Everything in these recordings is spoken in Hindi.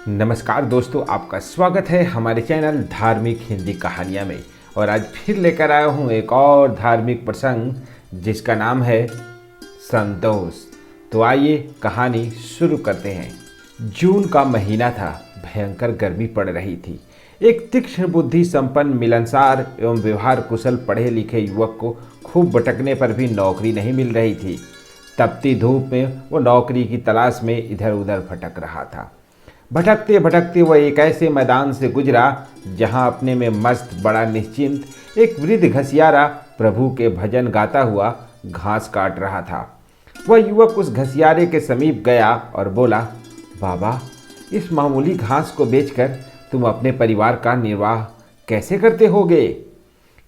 नमस्कार दोस्तों, आपका स्वागत है हमारे चैनल धार्मिक हिंदी कहानियाँ में। और आज फिर लेकर आया हूँ एक और धार्मिक प्रसंग जिसका नाम है संतोष। तो आइए कहानी शुरू करते हैं। जून का महीना था। भयंकर गर्मी पड़ रही थी। एक तीक्ष्ण बुद्धि संपन्न, मिलनसार एवं व्यवहार कुशल पढ़े लिखे युवक को खूब भटकने पर भी नौकरी नहीं मिल रही थी। तपती धूप में वो नौकरी की तलाश में इधर उधर भटक रहा था। भटकते भटकते वह एक ऐसे मैदान से गुजरा जहां अपने में मस्त, बड़ा निश्चिंत एक वृद्ध घसियारा प्रभु के भजन गाता हुआ घास काट रहा था। वह युवक उस घसियारे के समीप गया और बोला, बाबा, इस मामूली घास को बेचकर तुम अपने परिवार का निर्वाह कैसे करते होगे?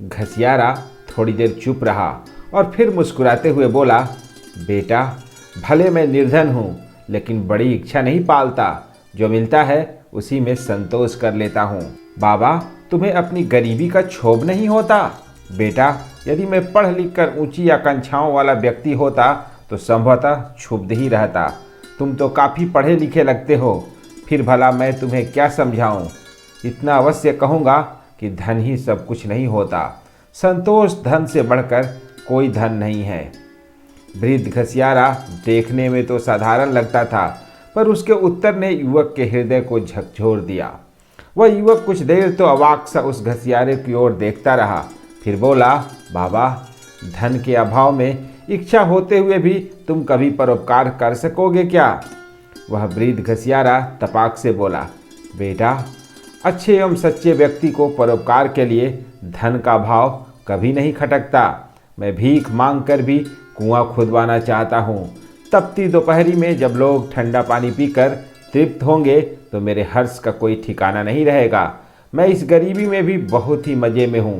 घसियारा थोड़ी देर चुप रहा और फिर मुस्कुराते हुए बोला, बेटा, भले मैं निर्धन हूँ, लेकिन बड़ी इच्छा नहीं पालता। जो मिलता है उसी में संतोष कर लेता हूँ। बाबा, तुम्हें अपनी गरीबी का क्षोभ नहीं होता? बेटा, यदि मैं पढ़ लिख कर ऊंची आकांक्षाओं वाला व्यक्ति होता तो संभवतः क्षुब्ध ही रहता। तुम तो काफ़ी पढ़े लिखे लगते हो, फिर भला मैं तुम्हें क्या समझाऊं? इतना अवश्य कहूँगा कि धन ही सब कुछ नहीं होता। संतोष धन से बढ़कर कोई धन नहीं है। वृद्ध घसियारा देखने में तो साधारण लगता था, पर उसके उत्तर ने युवक के हृदय को झकझोर दिया। वह युवक कुछ देर तो अवाक सा उस घसियारे की ओर देखता रहा, फिर बोला, बाबा, धन के अभाव में इच्छा होते हुए भी तुम कभी परोपकार कर सकोगे क्या? वह वृद्ध घसियारा तपाक से बोला, बेटा, अच्छे एवं सच्चे व्यक्ति को परोपकार के लिए धन का भाव कभी नहीं खटकता। मैं भीख मांग कर भी कुआं खुदवाना चाहता हूँ। तपती दोपहरी में जब लोग ठंडा पानी पीकर तृप्त होंगे तो मेरे हर्ष का कोई ठिकाना नहीं रहेगा। मैं इस गरीबी में भी बहुत ही मज़े में हूँ।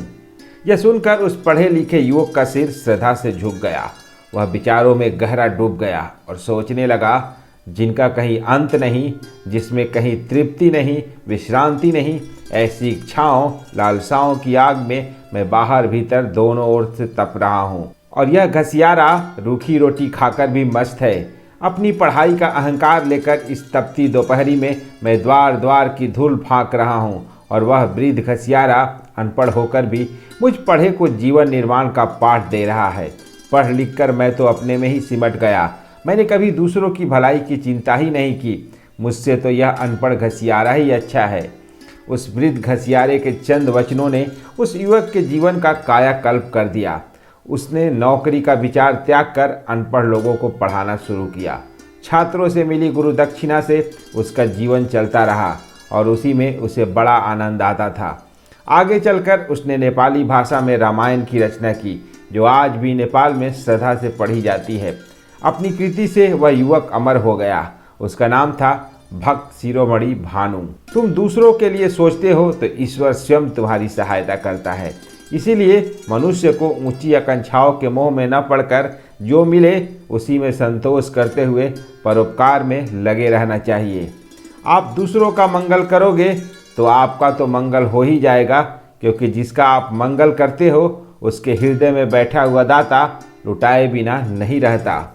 यह सुनकर उस पढ़े लिखे युवक का सिर श्रद्धा से झुक गया। वह विचारों में गहरा डूब गया और सोचने लगा, जिनका कहीं अंत नहीं, जिसमें कहीं तृप्ति नहीं, विश्रांति नहीं, ऐसी इच्छाओं लालसाओं की आग में मैं बाहर भीतर दोनों ओर से तप रहा हूँ। और यह घसियारा रूखी रोटी खाकर भी मस्त है। अपनी पढ़ाई का अहंकार लेकर इस तपती दोपहरी में मैं द्वार द्वार की धूल फाँक रहा हूँ, और वह वृद्ध घसियारा अनपढ़ होकर भी मुझ पढ़े को जीवन निर्माण का पाठ दे रहा है। पढ़ लिख कर मैं तो अपने में ही सिमट गया। मैंने कभी दूसरों की भलाई की चिंता ही नहीं की। मुझसे तो यह अनपढ़ घसियारा ही अच्छा है। उस वृद्ध घसियारे के चंद वचनों ने उस युवक के जीवन का कायाकल्प कर दिया। उसने नौकरी का विचार त्याग कर अनपढ़ लोगों को पढ़ाना शुरू किया। छात्रों से मिली गुरु दक्षिणा से उसका जीवन चलता रहा और उसी में उसे बड़ा आनंद आता था। आगे चलकर उसने नेपाली भाषा में रामायण की रचना की, जो आज भी नेपाल में श्रद्धा से पढ़ी जाती है। अपनी कृति से वह युवक अमर हो गया। उसका नाम था भक्त शिरोमणि भानु। तुम दूसरों के लिए सोचते हो तो ईश्वर स्वयं तुम्हारी सहायता करता है। इसीलिए मनुष्य को ऊंची आकांक्षाओं के मोह में न पड़कर जो मिले उसी में संतोष करते हुए परोपकार में लगे रहना चाहिए। आप दूसरों का मंगल करोगे तो आपका तो मंगल हो ही जाएगा, क्योंकि जिसका आप मंगल करते हो उसके हृदय में बैठा हुआ दाता लुटाए बिना नहीं रहता।